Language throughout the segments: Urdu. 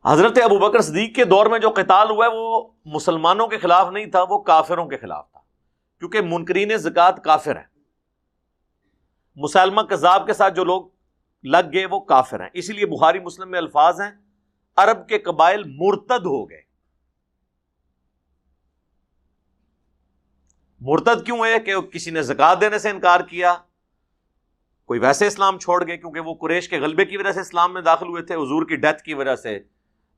حضرت ابو بکر صدیق کے دور میں جو قتال ہوا ہے وہ مسلمانوں کے خلاف نہیں تھا، وہ کافروں کے خلاف تھا، کیونکہ منکرین زکوٰۃ کافر ہیں، مسلمہ کذاب کے ساتھ جو لوگ لگ گئے وہ کافر ہیں۔ اسی لیے بخاری مسلم میں الفاظ ہیں عرب کے قبائل مرتد ہو گئے۔ مرتد کیوں ہے؟ کہ کسی نے زکوٰۃ دینے سے انکار کیا، کوئی ویسے اسلام چھوڑ گئے کیونکہ وہ قریش کے غلبے کی وجہ سے اسلام میں داخل ہوئے تھے، حضور کی ڈیتھ کی وجہ سے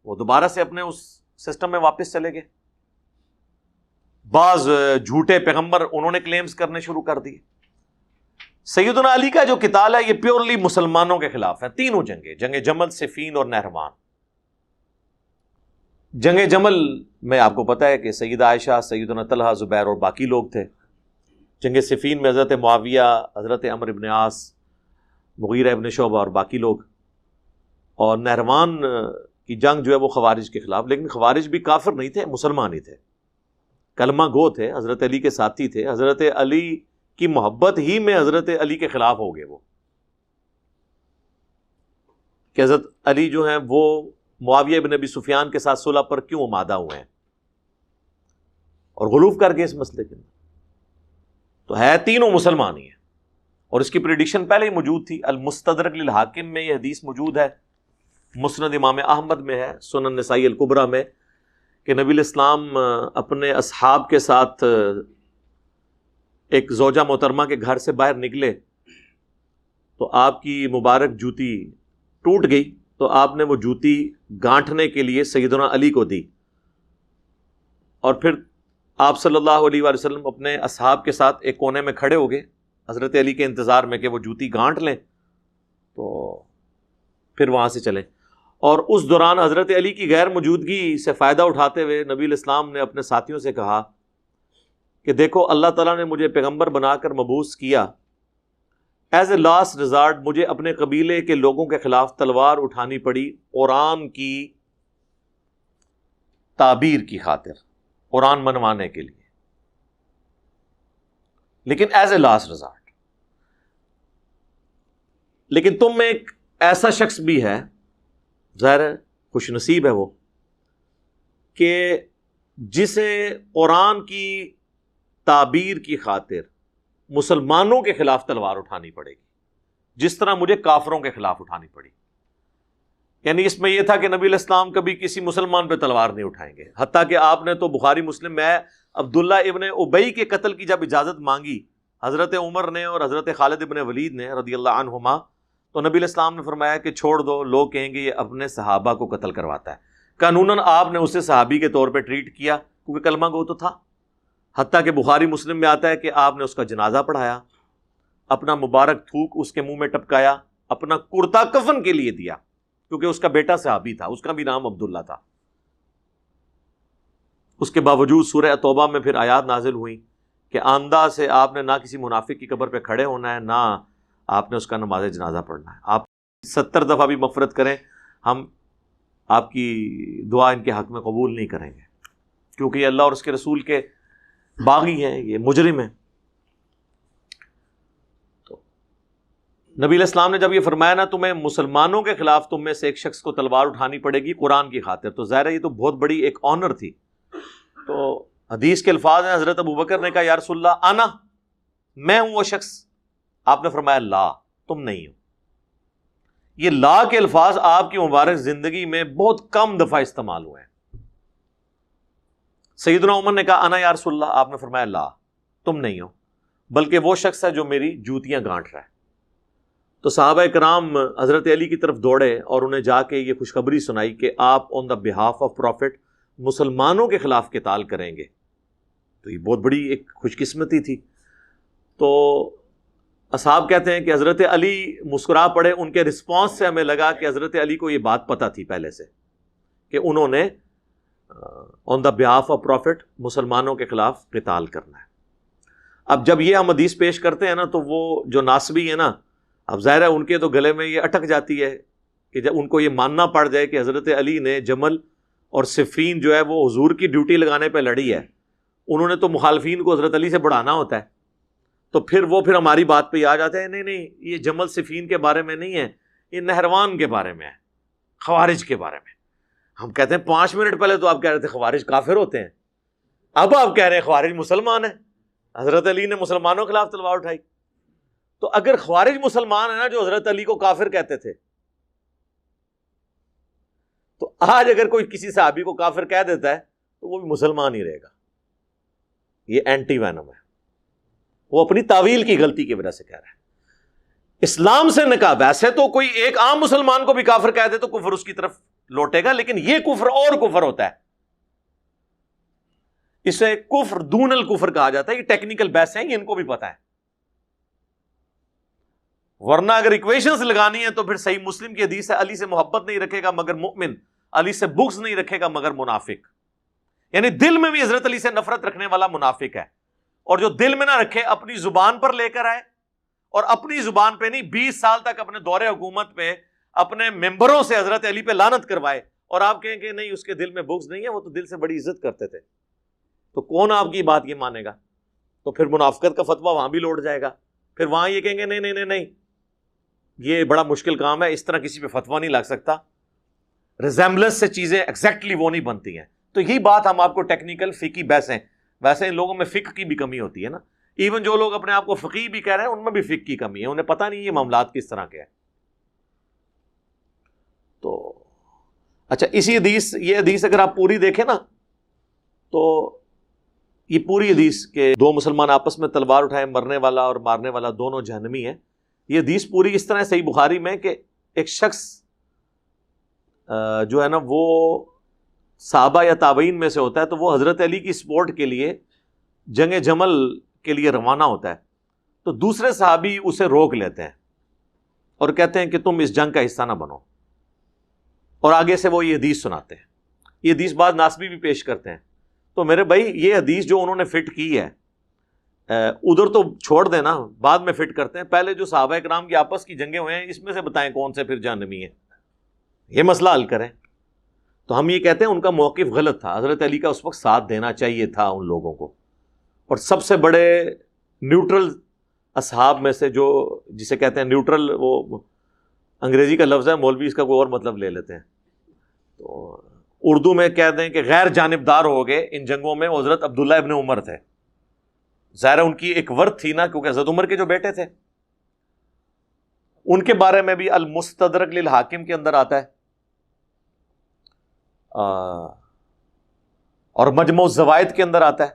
وہ دوبارہ سے اپنے اس سسٹم میں واپس چلے گئے۔ بعض جھوٹے پیغمبر انہوں نے کلیمز کرنے شروع کر دیے۔ سیدنا علی کا جو قتال ہے یہ پیورلی مسلمانوں کے خلاف ہے، تینوں جنگیں، جنگ جمل، صفین اور نہروان۔ جنگ جمل میں آپ کو پتہ ہے کہ سیدہ عائشہ، سیدنا طلحہ، زبیر اور باقی لوگ تھے۔ جنگ صفین میں حضرت معاویہ، حضرت عمرو ابن عاص، مغیرہ ابن شعبہ اور باقی لوگ۔ اور نہروان کی جنگ جو ہے وہ خوارج کے خلاف، لیکن خوارج بھی کافر نہیں تھے، مسلمان ہی تھے، کلمہ گو تھے، حضرت علی کے ساتھی تھے، حضرت علی کی محبت ہی میں حضرت علی کے خلاف ہو گئے وہ، کہ حضرت علی جو ہیں وہ معاویہ بن ابی سفیان کے ساتھ صلح پر کیوں آمادہ ہوئے ہیں اور غلوف کر گئے اس مسئلے کے اندر۔ تو ہے تینوں مسلمان ہی ہیں، اور اس کی پریڈکشن پہلے ہی موجود تھی۔ المستدرک للحاکم میں یہ حدیث موجود ہے، مسند امام احمد میں ہے، سنن نسائی الکبریٰ میں، کہ نبی الاسلام اپنے اصحاب کے ساتھ ایک زوجہ محترمہ کے گھر سے باہر نکلے تو آپ کی مبارک جوتی ٹوٹ گئی، تو آپ نے وہ جوتی گانٹھنے کے لیے سیدنا علی کو دی، اور پھر آپ صلی اللہ علیہ وآلہ وسلم اپنے اصحاب کے ساتھ ایک کونے میں کھڑے ہو گئے حضرت علی کے انتظار میں کہ وہ جوتی گانٹھ لیں تو پھر وہاں سے چلیں۔ اور اس دوران حضرت علی کی غیر موجودگی سے فائدہ اٹھاتے ہوئے نبی الاسلام نے اپنے ساتھیوں سے کہا کہ دیکھو اللہ تعالیٰ نے مجھے پیغمبر بنا کر مبعوث کیا، ایز اے لاسٹ ریزارٹ مجھے اپنے قبیلے کے لوگوں کے خلاف تلوار اٹھانی پڑی قرآن کی تعبیر کی خاطر، قرآن منوانے کے لیے، لیکن ایز اے لاسٹ ریزارٹ۔ لیکن تم میں ایک ایسا شخص بھی ہے، ظاہر ہے خوش نصیب ہے وہ، کہ جسے قرآن کی تعبیر کی خاطر مسلمانوں کے خلاف تلوار اٹھانی پڑے گی، جس طرح مجھے کافروں کے خلاف اٹھانی پڑی۔ یعنی اس میں یہ تھا کہ نبی الاسلام کبھی کسی مسلمان پہ تلوار نہیں اٹھائیں گے، حتیٰ کہ آپ نے تو بخاری مسلم میں عبداللہ ابن ابی کے قتل کی جب اجازت مانگی حضرت عمر نے اور حضرت خالد ابن ولید نے رضی اللہ عنہما، تو نبی الاسلام نے فرمایا کہ چھوڑ دو، لوگ کہیں گے یہ اپنے صحابہ کو قتل کرواتا ہے۔ قانوناً آپ نے اسے صحابی کے طور پہ ٹریٹ کیا کیونکہ کلمہ گو تو تھا، حتیٰ کہ بخاری مسلم میں آتا ہے کہ آپ نے اس کا جنازہ پڑھایا، اپنا مبارک تھوک اس کے منہ میں ٹپکایا، اپنا کرتا کفن کے لیے دیا، کیونکہ اس کا بیٹا صحابی تھا، اس کا بھی نام عبداللہ تھا۔ اس کے باوجود سورہ توبہ میں پھر آیات نازل ہوئی کہ آندہ سے آپ نے نہ کسی منافق کی قبر پہ کھڑے ہونا ہے، نہ آپ نے اس کا نماز جنازہ پڑھنا ہے۔ آپ 70 دفعہ بھی مغفرت کریں، ہم آپ کی دعا ان کے حق میں قبول نہیں کریں گے، کیونکہ یہ اللہ اور اس کے رسول کے باغی ہیں، یہ مجرم ہیں۔ تو نبی علیہ السلام نے جب یہ فرمایا نا تمہیں مسلمانوں کے خلاف تم میں سے ایک شخص کو تلوار اٹھانی پڑے گی قرآن کی خاطر، تو ظاہر ہے یہ تو بہت بڑی ایک آنر تھی۔ تو حدیث کے الفاظ ہیں، حضرت ابو بکر نے کہا یا رسول اللہ انا، میں ہوں وہ شخص۔ آپ نے فرمایا لا، تم نہیں ہو۔ یہ لا کے الفاظ آپ کی مبارک زندگی میں بہت کم دفعہ استعمال ہوئے ہیں۔ سیدنا عمر نے کہا انا یا رسول اللہ، آپ نے فرمایا لا، تم نہیں ہو، بلکہ وہ شخص ہے جو میری جوتیاں گانٹ رہا ہے۔ تو صحابہ کرام حضرت علی کی طرف دوڑے اور انہیں جا کے یہ خوشخبری سنائی کہ آپ آن دا بہاف آف پروفٹ مسلمانوں کے خلاف قتال کریں گے۔ تو یہ بہت بڑی ایک خوش قسمتی تھی۔ تو اصحاب کہتے ہیں کہ حضرت علی مسکرا پڑے، ان کے رسپانس سے ہمیں لگا کہ حضرت علی کو یہ بات پتہ تھی پہلے سے کہ انہوں نے آن دا بہاف آف پروفٹ مسلمانوں کے خلاف قتال کرنا ہے۔ اب جب یہ ہم حدیث پیش کرتے ہیں نا تو وہ جو ناسبی ہیں نا، اب ظاہر ہے ان کے تو گلے میں یہ اٹک جاتی ہے کہ جب ان کو یہ ماننا پڑ جائے کہ حضرت علی نے جمل اور صفین جو ہے وہ حضور کی ڈیوٹی لگانے پہ لڑی ہے، انہوں نے تو مخالفین کو حضرت علی سے بڑھانا ہوتا ہے، تو پھر ہماری بات پہ آ جاتے ہیں نہیں یہ جمل صفین کے بارے میں نہیں ہے، یہ نہروان کے بارے میں ہے، خوارج کے بارے میں۔ ہم کہتے ہیں 5 منٹ پہلے تو آپ کہہ رہے تھے خوارج کافر ہوتے ہیں، اب آپ کہہ رہے ہیں خوارج مسلمان ہیں، حضرت علی نے مسلمانوں کے خلاف تلوار اٹھائی۔ تو اگر خوارج مسلمان ہیں نا جو حضرت علی کو کافر کہتے تھے، تو آج اگر کوئی کسی صحابی کو کافر کہہ دیتا ہے تو وہ بھی مسلمان ہی رہے گا۔ یہ اینٹی وینم ہے، وہ اپنی تعویل کی غلطی کی وجہ سے کہہ رہا ہے۔ اسلام سے نکاح، ویسے تو کوئی ایک عام مسلمان کو بھی کافر کہہ دے تو کفر اس کی طرف لوٹے گا، لیکن یہ کفر اور کفر ہوتا ہے، اسے کفر دون الکفر کہا جاتا ہے۔ یہ ٹیکنیکل بحث ہیں، یہ ان کو بھی پتا ہے، ورنہ اگر ایکویشنز لگانی ہے تو پھر صحیح مسلم کی حدیث ہے علی سے محبت نہیں رکھے گا مگر مؤمن، علی سے بغض نہیں رکھے گا مگر منافق، یعنی دل میں بھی حضرت علی سے نفرت رکھنے والا منافق ہے، اور جو دل میں نہ رکھے اپنی زبان پر لے کر آئے، اور اپنی زبان پہ نہیں 20 سال تک اپنے دور حکومت پہ اپنے ممبروں سے حضرت علی پہ لعنت کروائے، اور آپ کہیں کہ نہیں اس کے دل میں بغض نہیں ہے، وہ تو دل سے بڑی عزت کرتے تھے، تو کون آپ کی بات یہ مانے گا؟ تو پھر منافقت کا فتویٰ وہاں بھی لوٹ جائے گا، پھر وہاں یہ کہیں گے نہیں نہیں نہیں نہیں، یہ بڑا مشکل کام ہے، اس طرح کسی پہ فتویٰ نہیں لگ سکتا، ریزیمبلنس سے چیزیں ایگزیکٹلی وہ نہیں بنتی ہیں۔ تو یہی بات ہم آپ کو ٹیکنیکل فقہی بحث ہیں، ویسے ان لوگوں میں فقہ کی بھی کمی ہوتی ہے نا، ایون جو لوگ اپنے آپ کو فقیہ بھی کہہ رہے ہیں ان میں بھی فقہ کی کمی ہے، انہیں پتہ نہیں یہ معاملات کس طرح کے ہیں۔ تو اچھا، اسی حدیث، یہ حدیث اگر آپ پوری دیکھیں نا تو یہ پوری حدیث کہ 2 مسلمان آپس میں تلوار اٹھائے، مرنے والا اور مارنے والا دونوں جہنمی ہیں، یہ حدیث پوری اس طرح صحیح بخاری میں کہ ایک شخص جو ہے نا وہ صحابہ یا تابعین میں سے ہوتا ہے، تو وہ حضرت علی کی سپورٹ کے لیے جنگ جمل کے لیے روانہ ہوتا ہے، تو دوسرے صحابی اسے روک لیتے ہیں اور کہتے ہیں کہ تم اس جنگ کا حصہ نہ بنو، اور آگے سے وہ یہ حدیث سناتے ہیں۔ یہ حدیث بعض ناسبی بھی پیش کرتے ہیں۔ تو میرے بھائی یہ حدیث جو انہوں نے فٹ کی ہے ادھر تو چھوڑ دینا، بعد میں فٹ کرتے ہیں، پہلے جو صحابہ اکرام کی آپس کی جنگیں ہوئے ہیں اس میں سے بتائیں کون سے پھر جہنمی ہیں، یہ مسئلہ حل کریں۔ تو ہم یہ کہتے ہیں ان کا موقف غلط تھا، حضرت علی کا اس وقت ساتھ دینا چاہیے تھا ان لوگوں کو، اور سب سے بڑے نیوٹرل اصحاب میں سے، جو جسے کہتے ہیں نیوٹرل، وہ انگریزی کا لفظ ہے، مولوی اس کا کوئی اور مطلب لے لیتے ہیں، تو اردو میں کہہ دیں کہ غیر جانبدار ہو گئے ان جنگوں میں، وہ حضرت عبداللہ ابن عمر تھے۔ ظاہر ان کی ایک ورث تھی نا، کیونکہ حضرت عمر کے جو بیٹے تھے، ان کے بارے میں بھی المستدرک للحاکم کے اندر آتا ہے، اور مجموع الزوائد کے اندر آتا ہے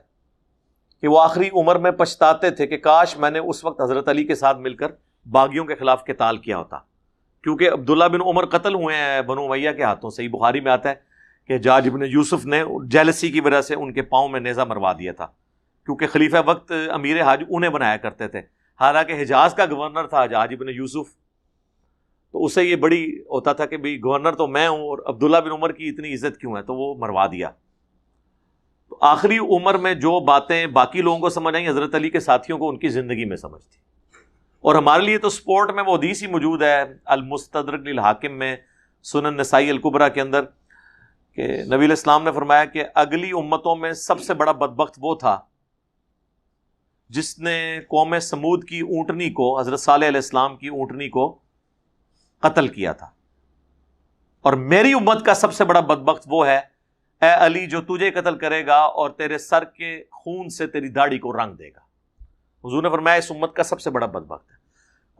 کہ وہ آخری عمر میں پچھتاتے تھے کہ کاش میں نے اس وقت حضرت علی کے ساتھ مل کر باغیوں کے خلاف قتال کیا ہوتا، کیونکہ عبداللہ بن عمر قتل ہوئے ہیں بنو امیہ کے ہاتھوں۔ صحیح بخاری میں آتا ہے کہ حجاج ابن یوسف نے جیلسی کی وجہ سے ان کے پاؤں میں نیزہ مروا دیا تھا، کیونکہ خلیفہ وقت امیر حج انہیں بنایا کرتے تھے، حالانکہ حجاز کا گورنر تھا حجاج ابن یوسف، تو اسے یہ بڑی ہوتا تھا کہ بھئی گورنر تو میں ہوں اور عبداللہ بن عمر کی اتنی عزت کیوں ہے، تو وہ مروا دیا۔ تو آخری عمر میں جو باتیں باقی لوگوں کو سمجھ آئیں، حضرت علی کے ساتھیوں کو ان کی زندگی میں سمجھ تھی، اور ہمارے لیے تو سپورٹ میں وہ حدیث ہی موجود ہے المستدرک للحاکم میں، سنن نسائی الکبریٰ کے اندر، کہ نبی علیہ السلام نے فرمایا کہ اگلی امتوں میں سب سے بڑا بدبخت وہ تھا جس نے قوم سمود کی اونٹنی کو، حضرت صالح علیہ السلام کی اونٹنی کو قتل کیا تھا، اور میری امت کا سب سے بڑا بدبخت وہ ہے اے علی جو تجھے قتل کرے گا اور تیرے سر کے خون سے تیری داڑھی کو رنگ دے گا۔ حضور نے فرمایا اس امت کا سب سے بڑا بدبخت ہے۔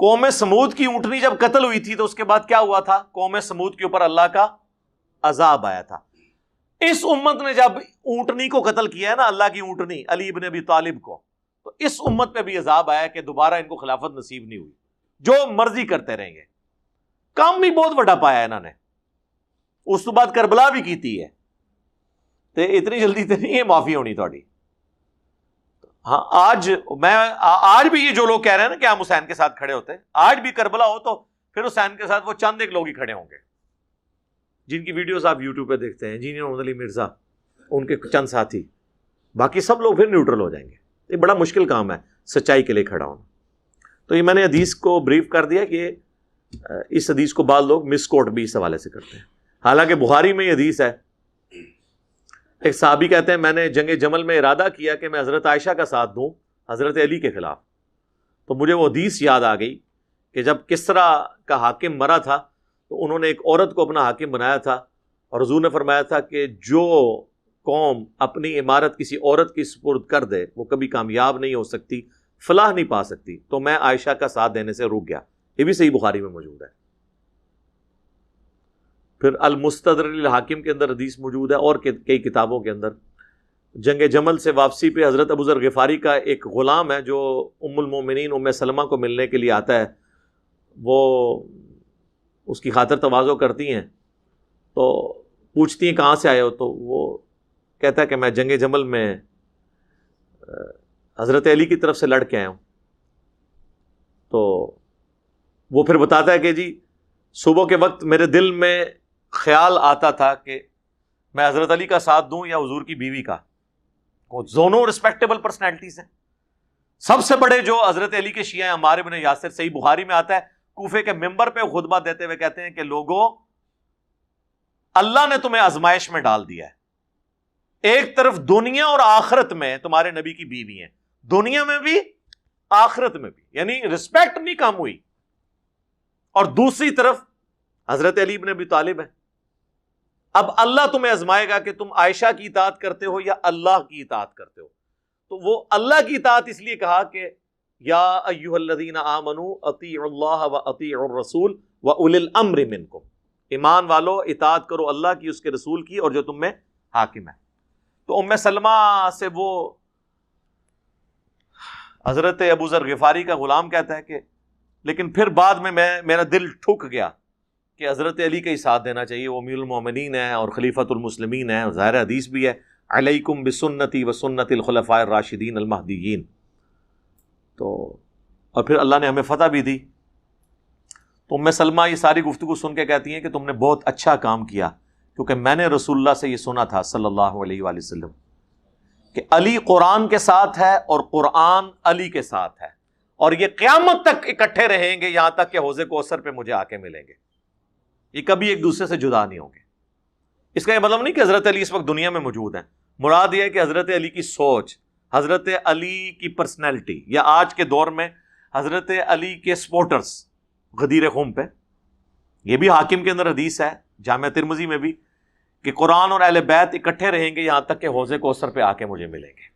قوم سمود کی اونٹنی جب قتل ہوئی تھی تو اس کے بعد کیا ہوا تھا؟ قوم سمود کے اوپر اللہ کا عذاب آیا تھا۔ اس امت نے جب اونٹنی کو قتل کیا ہے نا، اللہ کی اونٹنی علی ابن ابی طالب کو، تو اس امت پہ بھی عذاب آیا کہ دوبارہ ان کو خلافت نصیب نہیں ہوئی، جو مرضی کرتے رہیں گے۔ کام بھی بہت بڑا پایا انہوں نے، اس تو بعد کربلا بھی کیتی ہے، تو اتنی جلدی تو نہیں ہے معافی ہونی تھوڑی۔ ہاں آج بھی یہ جو لوگ کہہ رہے ہیں نا کہ ہم حسین کے ساتھ کھڑے ہوتے ہیں، آج بھی کربلا ہو تو پھر حسین کے ساتھ وہ چند ایک لوگ ہی کھڑے ہوں گے، جن کی ویڈیوز آپ یوٹیوب پہ دیکھتے ہیں، انجینئر محمد علی مرزا، ان کے چند ساتھی، باقی سب لوگ پھر نیوٹرل ہو جائیں گے۔ یہ بڑا مشکل کام ہے سچائی کے لیے کھڑا ہونا۔ تو یہ میں نے حدیث کو بریف کر دیا کہ اس حدیث کو بعض لوگ مس کوٹ بھی اس حوالے سے کرتے ہیں، حالانکہ بخاری میں یہ حدیث ہے۔ ایک صحابی کہتے ہیں میں نے جنگ جمل میں ارادہ کیا کہ میں حضرت عائشہ کا ساتھ دوں حضرت علی کے خلاف، تو مجھے وہ حدیث یاد آ گئی کہ جب کسریٰ کا حاکم مرا تھا تو انہوں نے ایک عورت کو اپنا حاکم بنایا تھا، اور حضور نے فرمایا تھا کہ جو قوم اپنی عمارت کسی عورت کی سپرد کر دے وہ کبھی کامیاب نہیں ہو سکتی، فلاح نہیں پا سکتی. تو میں عائشہ کا ساتھ دینے سے رک گیا. یہ بھی صحیح بخاری میں موجود ہے. پھر المستدرک للحاکم کے اندر حدیث موجود ہے، اور کئی کتابوں کے اندر. جنگ جمل سے واپسی پہ حضرت ابو ذر غفاری کا ایک غلام ہے جو ام المومنین ام سلمہ کو ملنے کے لیے آتا ہے، وہ اس کی خاطر تواضع کرتی ہیں، تو پوچھتی ہیں کہاں سے آئے ہو، تو وہ کہتا ہے کہ میں جنگ جمل میں حضرت علی کی طرف سے لڑ کے آیا ہوں. تو وہ پھر بتاتا ہے کہ جی صبح کے وقت میرے دل میں خیال آتا تھا کہ میں حضرت علی کا ساتھ دوں یا حضور کی بیوی کا. وہ دونوں رسپیکٹیبل پرسنالٹیز ہیں. سب سے بڑے جو حضرت علی کے شیعہ ہیں عمار ابن یاسر، صحیح بخاری میں آتا ہے کوفے کے ممبر پہ خطبہ دیتے ہوئے کہتے ہیں کہ لوگوں، اللہ نے تمہیں آزمائش میں ڈال دیا ہے. ایک طرف دنیا اور آخرت میں تمہارے نبی کی بیوی ہیں، دنیا میں بھی آخرت میں بھی، یعنی رسپیکٹ نہیں کم ہوئی. اور دوسری طرف حضرت علی بن ابی طالب ہے. اب اللہ تمہیں آزمائے گا کہ تم عائشہ کی اطاعت کرتے ہو یا اللہ کی اطاعت کرتے ہو. تو وہ اللہ کی اطاعت اس لیے کہا کہ یا ایھا الذین آمنوا اطیعوا اللہ واطیعوا الرسول واولی الامر منکم، ایمان والو اطاعت کرو اللہ کی، اس کے رسول کی، اور جو تم میں حاکم ہے. تو ام سلمہ سے وہ حضرت ابو ذر غفاری کا غلام کہتا ہے کہ لیکن پھر بعد میں میرا دل ٹھک گیا کہ حضرت علی کا ہی ساتھ دینا چاہیے، وہ امیر المومنین ہیں اور خلیفۃ المسلمین ہیں، ظاہر حدیث بھی ہے علیکم بسنتی وسنت الخلفاء الراشدین المہدیین. تو اور پھر اللہ نے ہمیں فتح بھی دی. تو ام سلمہ یہ ساری گفتگو سن کے کہتی ہیں کہ تم نے بہت اچھا کام کیا، کیونکہ میں نے رسول اللہ سے یہ سنا تھا صلی اللہ علیہ وآلہ وسلم کہ علی قرآن کے ساتھ ہے اور قرآن علی کے ساتھ ہے، اور یہ قیامت تک اکٹھے رہیں گے یہاں تک کہ حوض کوثر پہ مجھے آ کے ملیں گے. یہ کبھی ایک دوسرے سے جدا نہیں ہوں گے. اس کا یہ مطلب نہیں کہ حضرت علی اس وقت دنیا میں موجود ہیں. مراد یہ ہے کہ حضرت علی کی سوچ، حضرت علی کی پرسنالٹی، یا آج کے دور میں حضرت علی کے سپورٹرز غدیر خم پہ. یہ بھی حاکم کے اندر حدیث ہے جامع ترمذی میں بھی کہ قرآن اور اہل بیت اکٹھے رہیں گے یہاں تک کہ حوض کوثر پہ آ کے مجھے ملیں گے.